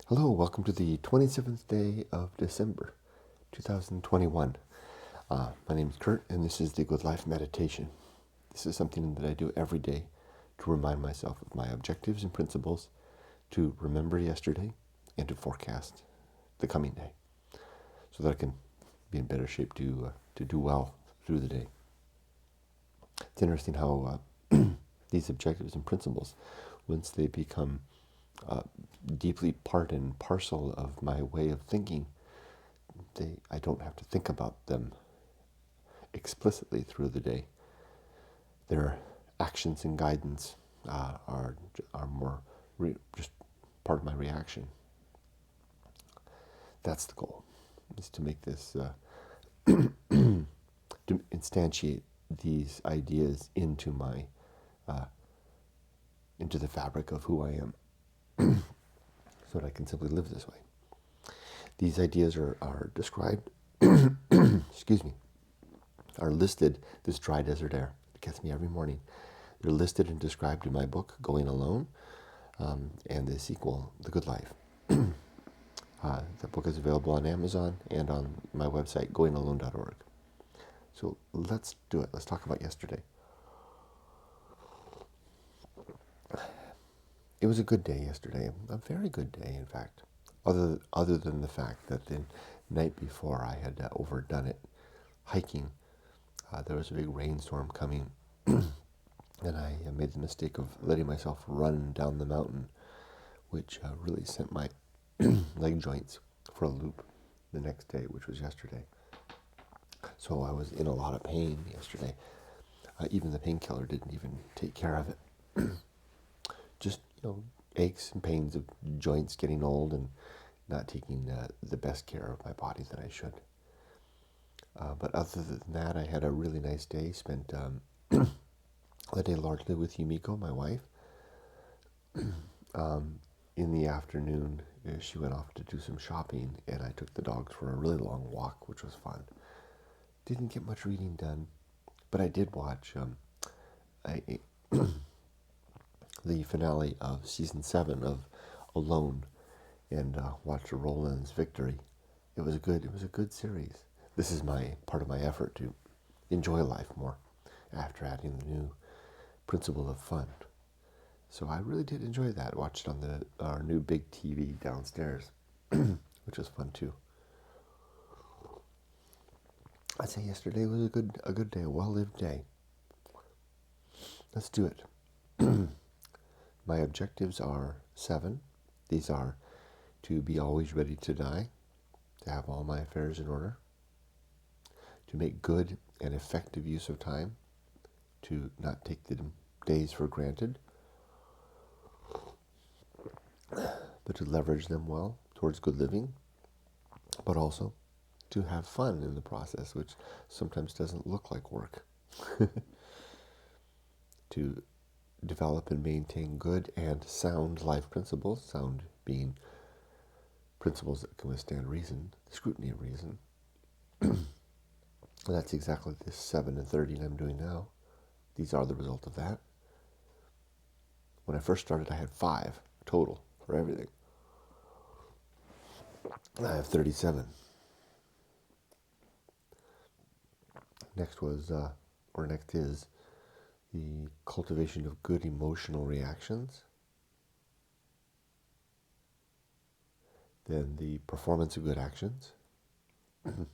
Hello, welcome to the 27th day of December, 2021. My name is Kurt, and this is the Good Life Meditation. This is something that I do every day to remind myself of my objectives and principles, to remember yesterday, and to forecast the coming day, so that I can be in better shape to do well through the day. It's interesting how these objectives and principles, once they become deeply part and parcel of my way of thinking, I don't have to think about them explicitly through the day. Their actions and guidance are more just part of my reaction. That's the goal, is to make this, to instantiate these ideas into my, into the fabric of who I am, so that I can simply live this way. These ideas are described, excuse me, are listed, this dry desert air, it gets me every morning. They're listed and described in my book, Going Alone, and the sequel, The Good Life. The book is available on Amazon and on my website, goingalone.org. So let's do it. Let's talk about yesterday. It was a good day yesterday, a very good day, in fact. Other than the fact that the night before I had overdone it hiking. There was a big rainstorm coming, and I made the mistake of letting myself run down the mountain, which really sent my leg joints for a loop the next day, which was yesterday. So I was in a lot of pain yesterday. Even the painkiller didn't even take care of it. Just, aches and pains of joints getting old and not taking the best care of my body that I should. But other than that, I had a really nice day. Spent the day largely with Yumiko, my wife. In the afternoon, she went off to do some shopping, and I took the dogs for a really long walk, which was fun. Didn't get much reading done, but I did watch the finale of season 7 of Alone, and watched Roland's victory. It was a good series. This is part of my effort to enjoy life more after adding the new principle of fun. So I really did enjoy that. Watched it on our new big TV downstairs, which was fun too. I'd say yesterday was a good day, a well-lived day. Let's do it. My objectives are 7. These are to be always ready to die, to have all my affairs in order, to make good and effective use of time, to not take the days for granted, but to leverage them well towards good living, but also to have fun in the process, which sometimes doesn't look like work. To develop and maintain good and sound life principles, sound being principles that can withstand reason, the scrutiny of reason. That's exactly this 7 and 13 I'm doing now. These are the result of that. When I first started, I had 5 total for everything. I have 37. Next is the cultivation of good emotional reactions. Then the performance of good actions. And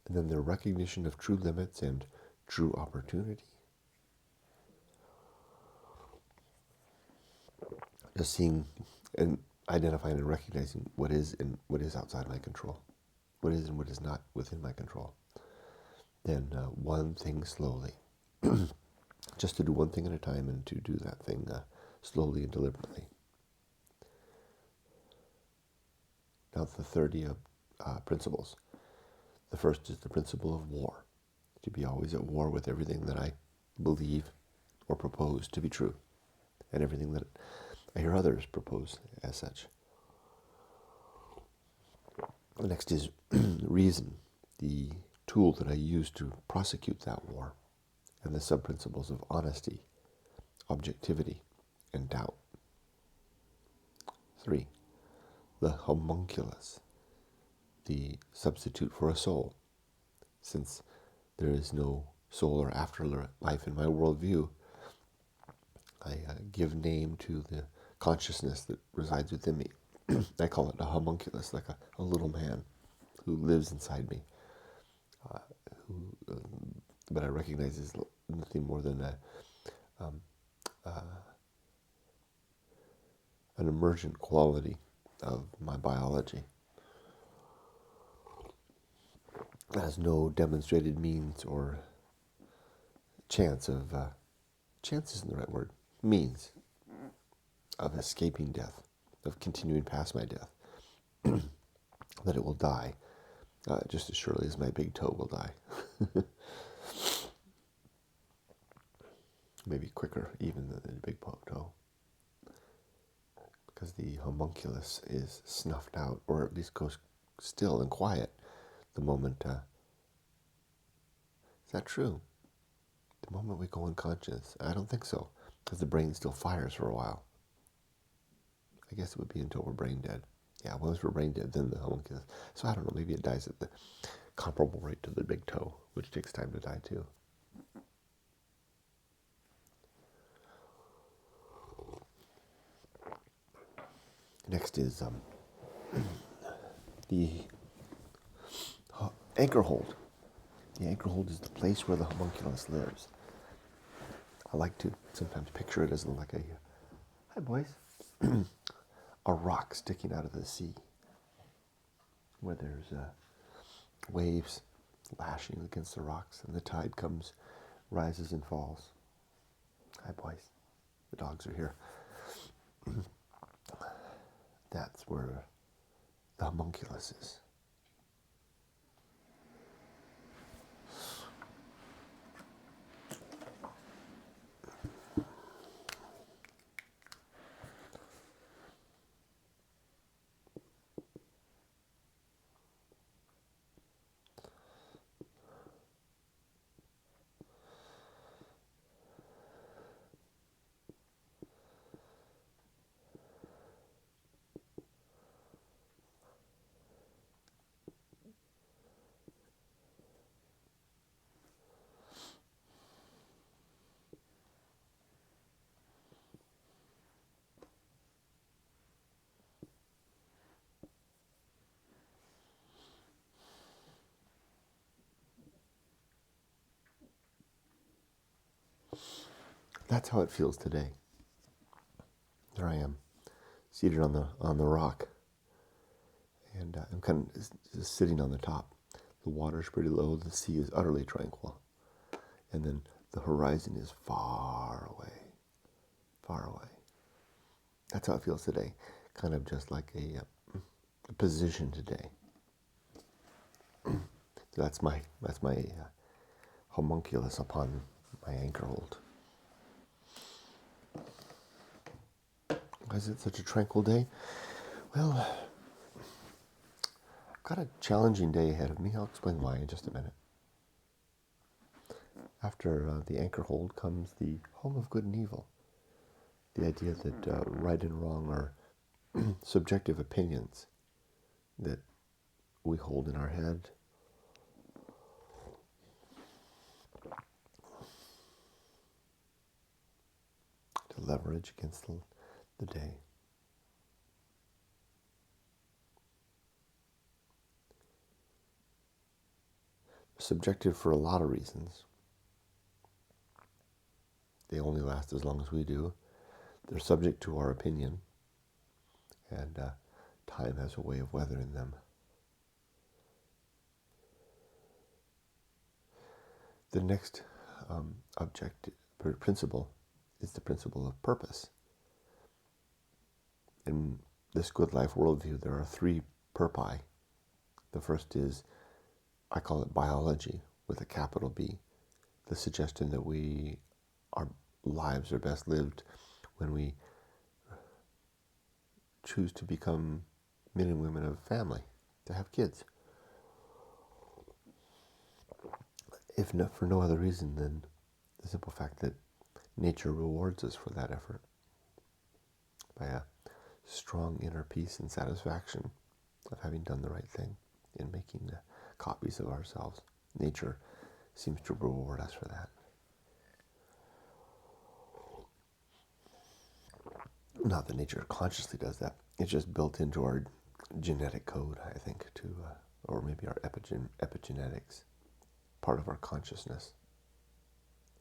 then the recognition of true limits and true opportunity. Just seeing and identifying and recognizing what is and what is outside my control. What is and what is not within my control. Then one thing slowly. Just to do one thing at a time, and to do that thing slowly and deliberately. Now the 30 principles. The first is the principle of war. To be always at war with everything that I believe or propose to be true, and everything that I hear others propose as such. The next is reason, the tool that I use to prosecute that war, and the sub-principles of honesty, objectivity, and doubt. 3. The Homunculus, the substitute for a soul. Since there is no soul or afterlife in my worldview, I give name to the consciousness that resides within me. I call it a homunculus, like a little man who lives inside me, but I recognize is nothing more than an emergent quality of my biology. It has no demonstrated means or chance isn't the right word, means of escaping death, of continuing past my death, that it will die just as surely as my big toe will die. Maybe quicker even than the big toe, because the homunculus is snuffed out, or at least goes still and quiet the moment, is that true? The moment we go unconscious? I don't think so, because the brain still fires for a while. I guess it would be until we're brain dead. Yeah, once we're brain dead, then the homunculus. So I don't know, maybe it dies at the comparable rate to the big toe, which takes time to die too. Next is the Anchorhold. The Anchorhold is the place where the homunculus lives. I like to sometimes picture it as like hi boys, a rock sticking out of the sea, where there's waves lashing against the rocks, and the tide comes, rises and falls. Hi boys, the dogs are here. That's where the homunculus is. That's how it feels today. There I am, seated on the rock, and I'm kind of just sitting on the top. The water's pretty low. The sea is utterly tranquil, and then the horizon is far away, far away. That's how it feels today, kind of just like a position today. So that's my homunculus upon my Anchorhold. Why is it such a tranquil day? Well, I've got a challenging day ahead of me. I'll explain why in just a minute. After the Anchorhold comes the home of good and evil. The idea that right and wrong are subjective opinions that we hold in our head. To leverage against the day. Subjective for a lot of reasons. They only last as long as we do. They're subject to our opinion, and time has a way of weathering them. The next principle is the principle of purpose. In this good life worldview, there are 3 purpose. The first is, I call it biology with a capital B, the suggestion that our lives are best lived when we choose to become men and women of family, to have kids. If not for no other reason than the simple fact that nature rewards us for that effort by strong inner peace and satisfaction of having done the right thing in making copies of ourselves. Nature seems to reward us for that. Not that nature consciously does that. It's just built into our genetic code, I think, or maybe our epigenetics, part of our consciousness.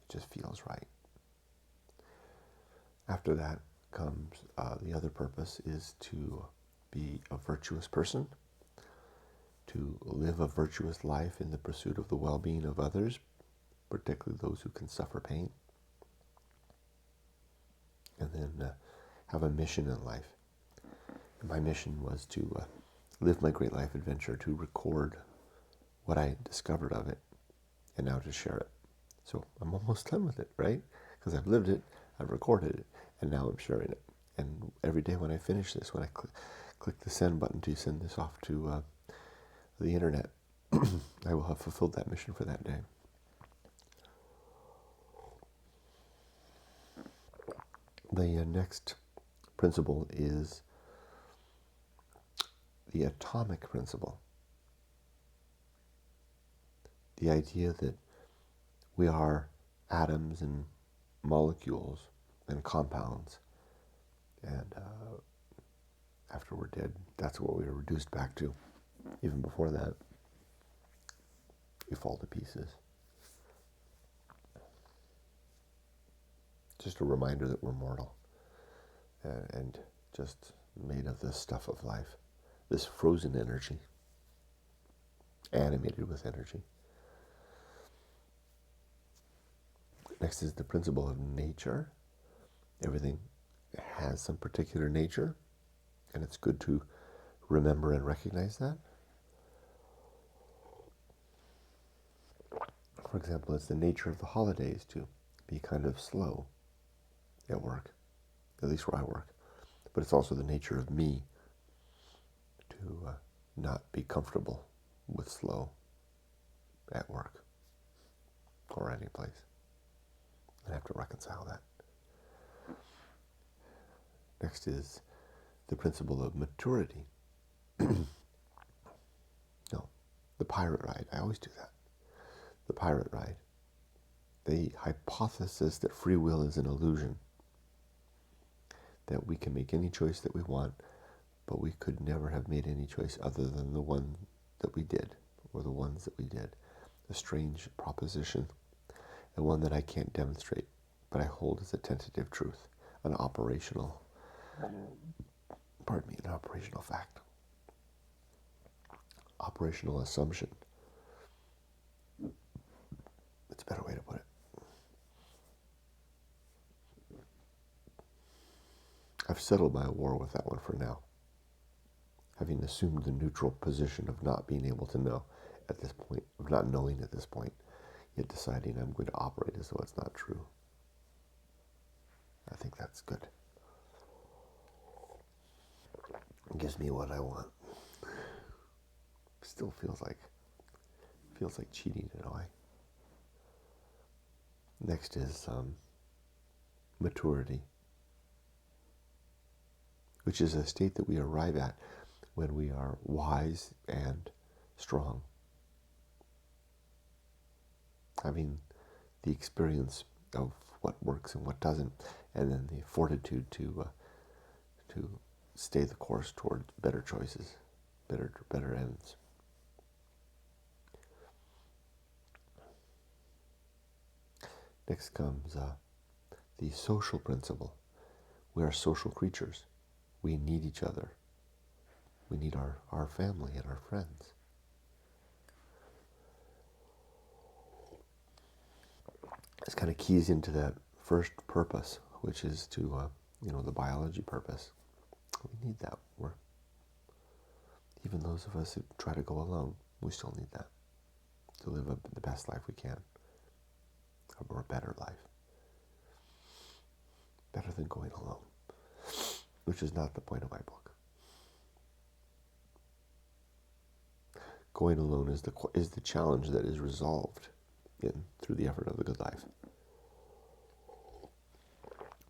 It just feels right. After that comes the other purpose is to be a virtuous person, to live a virtuous life in the pursuit of the well-being of others, particularly those who can suffer pain, and then have a mission in life. And my mission was to live my great life adventure, to record what I discovered of it, and now to share it. So I'm almost done with it, right? Because I've lived it, I've recorded it, and now I'm sharing it. And every day when I finish this, when I click the send button to send this off to the internet, I will have fulfilled that mission for that day. The next principle is the atomic principle. The idea that we are atoms and molecules and compounds, and after we're dead, that's what we are reduced back to. Even before that, we fall to pieces. Just a reminder that we're mortal and just made of this stuff of life, this frozen energy, animated with energy. Next is the principle of nature. Everything has some particular nature, and it's good to remember and recognize that. For example, it's the nature of the holidays to be kind of slow at work, at least where I work. But it's also the nature of me to not be comfortable with slow at work or any place. I have to reconcile that. Next is the principle of maturity. No, the pirate ride. I always do that. The pirate ride. The hypothesis that free will is an illusion, that we can make any choice that we want, but we could never have made any choice other than the one that we did, or the ones that we did. A strange proposition, and one that I can't demonstrate, but I hold as a tentative truth, an operational fact. Operational assumption. It's a better way to put it. I've settled my war with that one for now, having assumed the neutral position of not being able to know at this point, of not knowing at this point, yet deciding I'm going to operate as though it's not true. I think that's good. It gives me what I want. Still feels like cheating in a way. Next is maturity, which is a state that we arrive at when we are wise and strong, having the experience of what works and what doesn't, and then the fortitude to stay the course towards better choices, better ends. Next comes the social principle. We are social creatures. We need each other. We need our family and our friends. This kind of keys into that first purpose, which is to, the biology purpose. We need that. Even those of us who try to go alone, we still need that to live the best life we can, or a better life. Better than going alone, which is not the point of my book. Going alone is the challenge that is resolved through the effort of the good life.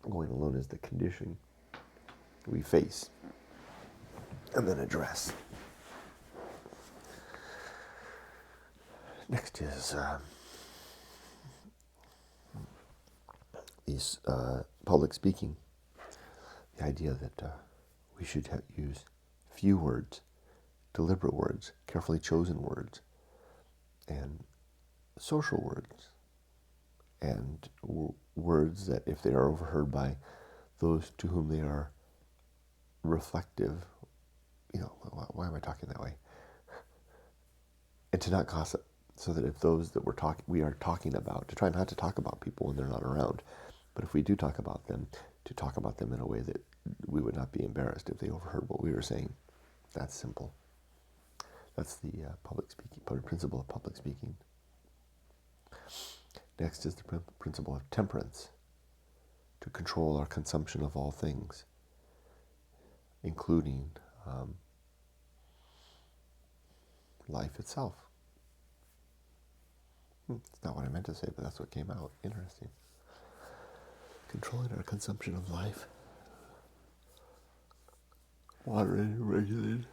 Going alone is the condition we face and then address. Next is these public speaking. The idea that we should use few words, deliberate words, carefully chosen words, and social words, and words that, if they are overheard by those to whom they are reflective, why am I talking that way? And to not gossip, so that if those that we are talking about, to try not to talk about people when they're not around, but if we do talk about them, to talk about them in a way that we would not be embarrassed if they overheard what we were saying. That's simple. That's the principle of public speaking. Next is the principle of temperance, to control our consumption of all things, including life itself. It's not what I meant to say, but that's what came out. Interesting. Controlling our consumption of life. Moderated, regulated.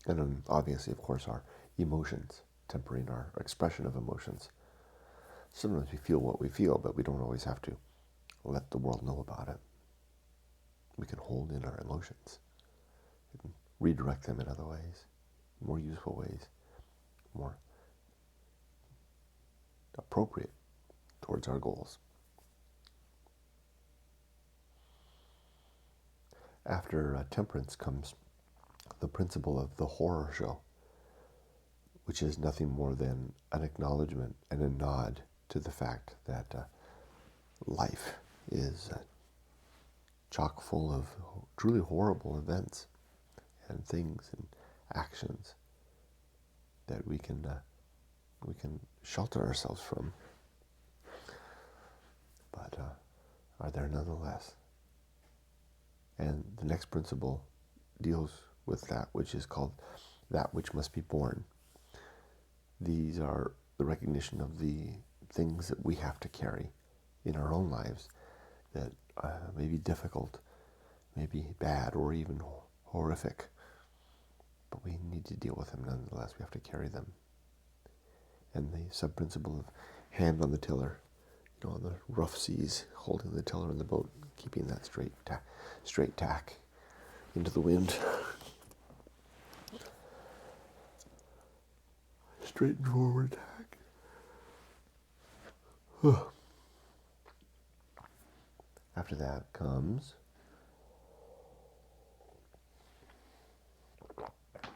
And then obviously, of course, our emotions, tempering our expression of emotions. Sometimes we feel what we feel, but we don't always have to let the world know about it. We can hold in our emotions. We can redirect them in other ways, more useful ways, more appropriate towards our goals. After temperance comes the principle of the horror show, which is nothing more than an acknowledgement and a nod to the fact that life is chock full of truly horrible events and things and actions that we can shelter ourselves from, but are there nonetheless. And the next principle deals with that which is called that which must be borne. These are the recognition of the things that we have to carry in our own lives that may be difficult, may be bad, or even horrific, but we need to deal with them nonetheless. We have to carry them. And the sub-principle of hand on the tiller, on the rough seas, holding the tiller in the boat, keeping that straight tack into the wind. Straight and forward tack. After that comes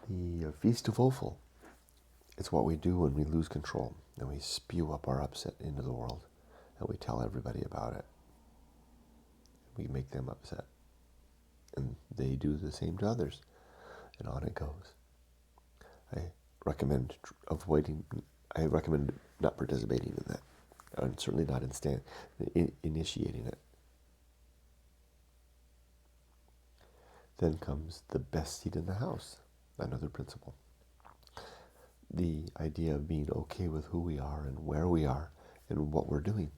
the Feast of Offal. It's what we do when we lose control and we spew up our upset into the world and we tell everybody about it. We make them upset. And they do the same to others. And on it goes. I recommend not participating in that. And certainly not initiating it. Then comes the best seat in the house, another principle. The idea of being okay with who we are and where we are and what we're doing,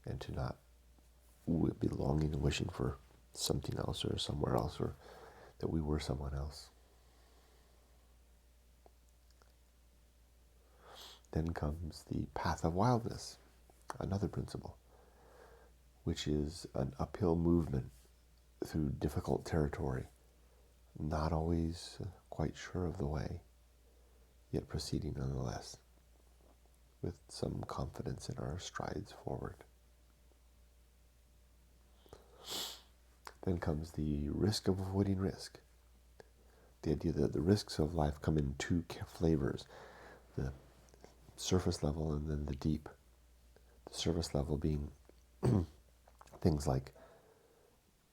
and to not be longing and wishing for something else or somewhere else, or that we were someone else. Then comes the Path of Wildness, another principle, which is an uphill movement through difficult territory, not always quite sure of the way, yet proceeding nonetheless, with some confidence in our strides forward. Then comes the risk of avoiding risk. The idea that the risks of life come in two flavors, the surface level and then the deep. The surface level being things like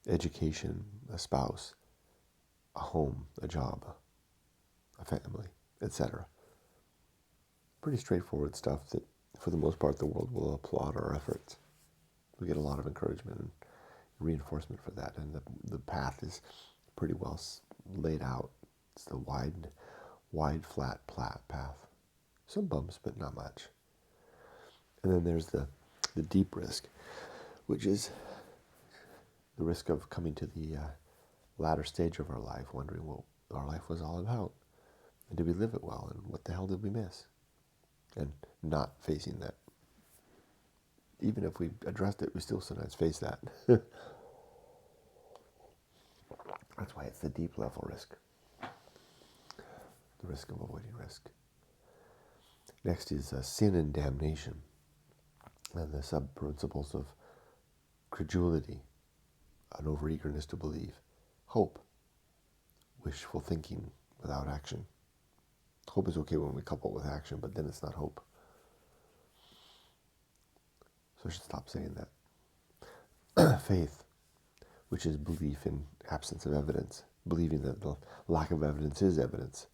education, a spouse, a home, a job, a family, etc. Pretty straightforward stuff that, for the most part, the world will applaud our efforts. We get a lot of encouragement and reinforcement for that, and the path is pretty well laid out It's the wide, flat path. Some bumps, but not much. And then there's the deep risk, which is the risk of coming to the latter stage of our life, wondering what our life was all about. And did we live it well? And what the hell did we miss? And not facing that. Even if we addressed it, we still sometimes face that. That's why it's the deep level risk. The risk of avoiding risk. Next is sin and damnation. And the sub-principles of credulity, an overeagerness to believe, hope, wishful thinking without action. Hope is okay when we couple it with action, but then it's not hope. So I should stop saying that. Faith, which is belief in absence of evidence, believing that the lack of evidence is evidence.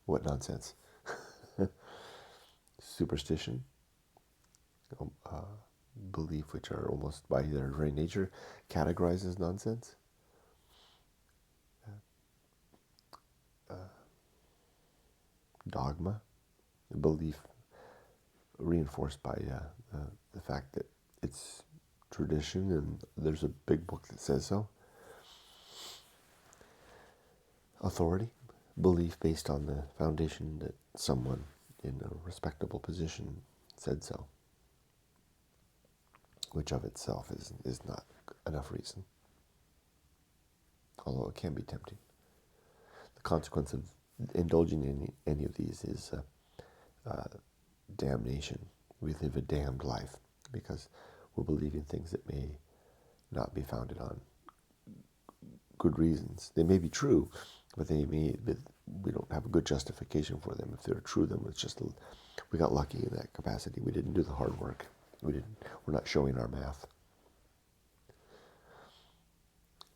What nonsense. Superstition, belief which are almost by their very nature categorized as nonsense. Dogma, belief reinforced by the fact that it's tradition and there's a big book that says so. Authority, belief based on the foundation that someone in a respectable position said so, which of itself is not enough reason, although it can be tempting. The consequence of indulging in any of these is damnation. We live a damned life because we're believing things that may not be founded on good reasons. They may be true, but we don't have a good justification for them. If they're true, then it's just we got lucky in that capacity. We didn't do the hard work. We're not showing our math.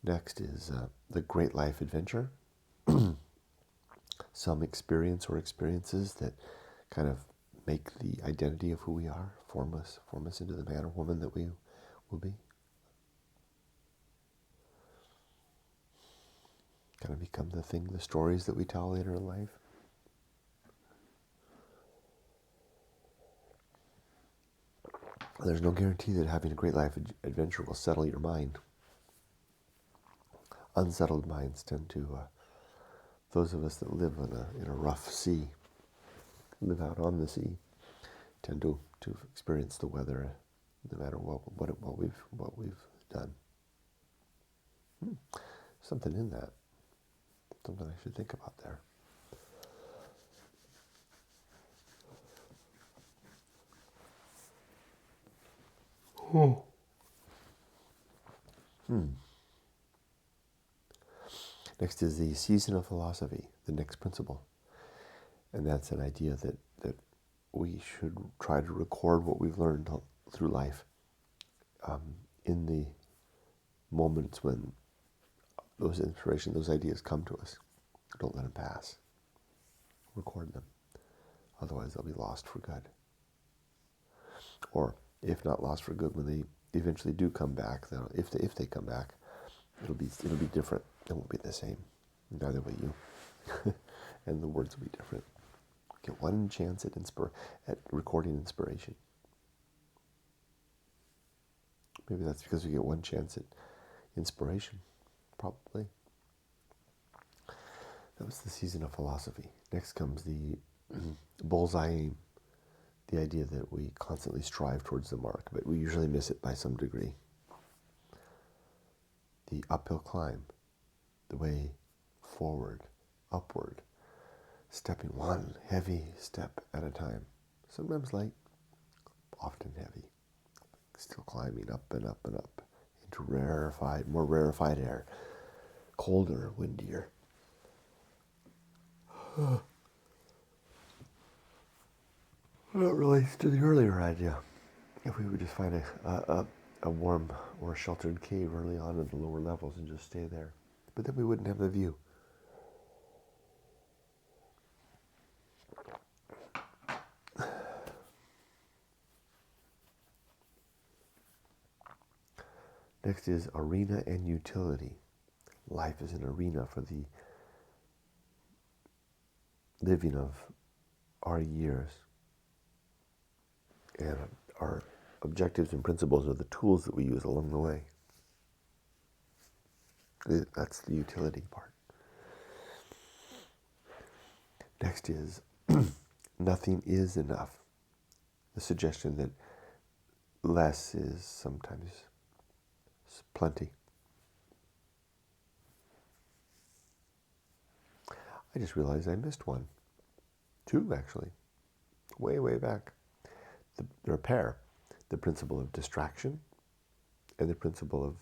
Next is the great life adventure. Some experience or experiences that kind of make the identity of who we are, form us into the man or woman that we will be. Kind of become the stories that we tell later in life. There's no guarantee that having a great life adventure will settle your mind. Unsettled minds tend to, those of us that live in a rough sea, live out on the sea, tend to experience the weather, no matter what we've done. Something in that. Something I should think about there. Next is the season of philosophy, the next principle. And that's an idea that we should try to record what we've learned through life in the moments when those inspirations, those ideas come to us. Don't let them pass. Record them. Otherwise they'll be lost for good. Or if not lost for good, when they eventually do come back, if they come back, it'll be different. It won't be the same. Neither will you. And the words will be different. Get one chance at recording inspiration. Maybe that's because we get one chance at inspiration. Probably. That was the season of philosophy. Next comes the bullseye aim. The idea that we constantly strive towards the mark, but we usually miss it by some degree. The uphill climb. The way forward, upward. Stepping one heavy step at a time. Sometimes light, often heavy. Still climbing up and up and up into more rarefied air. Colder, windier. That relates to the earlier idea. If we would just find a warm or sheltered cave early on in the lower levels and just stay there. But then we wouldn't have the view. Next is arena and utility. Life is an arena for the living of our years, and our objectives and principles are the tools that we use along the way. That's the utility part. Next is nothing is enough. The suggestion that less is sometimes plenty. I just realized I missed one. Two, actually. Way back. There are a pair. The principle of distraction and the principle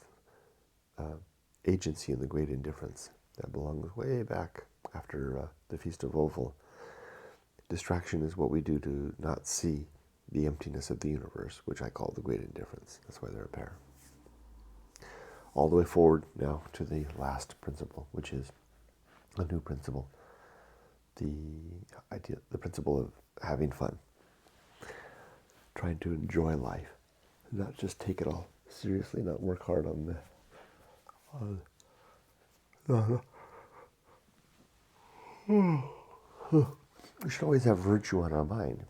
of agency in the great indifference. That belongs way back after the Feast of Offal. Distraction is what we do to not see the emptiness of the universe, which I call the great indifference. That's why they're a pair. All the way forward now to the last principle, which is a new principle. The principle of having fun. Trying to enjoy life. Not just take it all seriously, not work hard on we should always have virtue on our mind,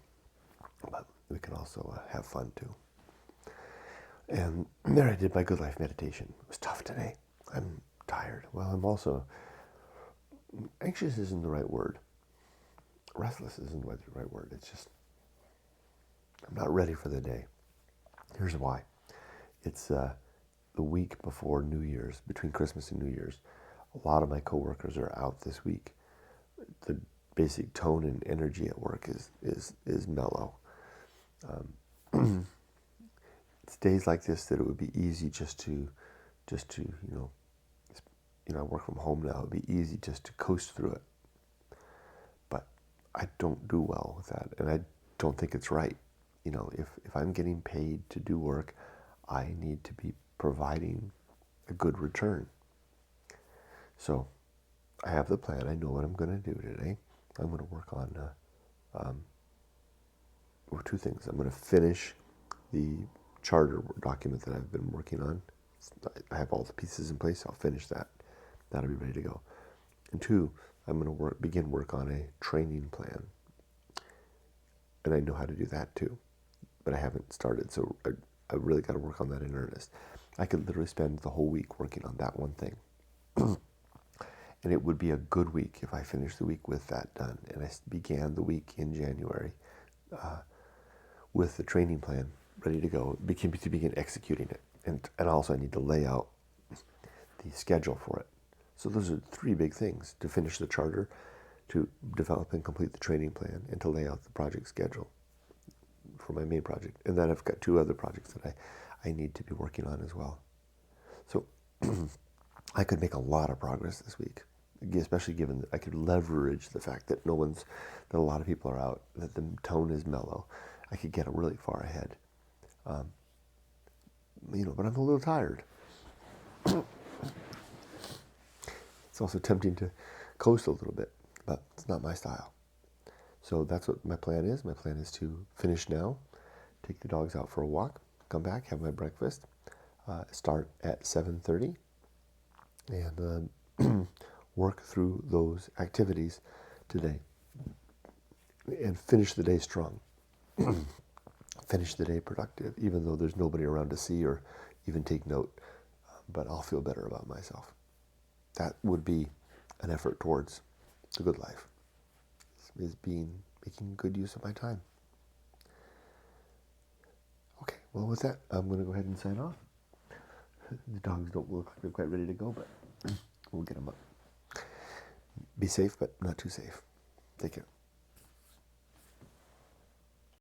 but we can also have fun too. And there I did my good life meditation. It was tough today. I'm tired. Well, I'm also anxious isn't the right word. Restless isn't the right word. It's just I'm not ready for the day. Here's why. It's the week before New Year's, between Christmas and New Year's. A lot of my coworkers are out this week. The basic tone and energy at work is mellow. It's days like this that it would be easy just to I work from home now. It'd be easy just to coast through it. But I don't do well with that, and I don't think it's right. If I'm getting paid to do work, I need to be providing a good return. So I have the plan. I know what I'm going to do today. I'm going to work on two things. I'm going to finish the charter document that I've been working on. I have all the pieces in place. I'll finish that. That'll be ready to go. And two, I'm going to begin work on a training plan. And I know how to do that too. But I haven't started, so I really got to work on that in earnest. I could literally spend the whole week working on that one thing. And it would be a good week if I finished the week with that done. And I began the week in January with the training plan ready to go, to begin executing it. And also I need to lay out the schedule for it. So those are three big things: to finish the charter, to develop and complete the training plan, and to lay out the project schedule for my main project. And then I've got two other projects that I need to be working on as well. So I could make a lot of progress this week, especially given that I could leverage the fact that that a lot of people are out, that the tone is mellow. I could get really far ahead. But I'm a little tired. It's also tempting to coast a little bit, but it's not my style. So that's what my plan is. My plan is to finish now, take the dogs out for a walk, come back, have my breakfast, start at 7:30, and work through those activities today, and finish the day strong. Finish the day productive, even though there's nobody around to see or even take note, but I'll feel better about myself. That would be an effort towards the good life, is making good use of my time. Okay, well with that, I'm going to go ahead and sign off. The dogs don't look like they're quite ready to go, but we'll get them up. Be safe, but not too safe. Take care.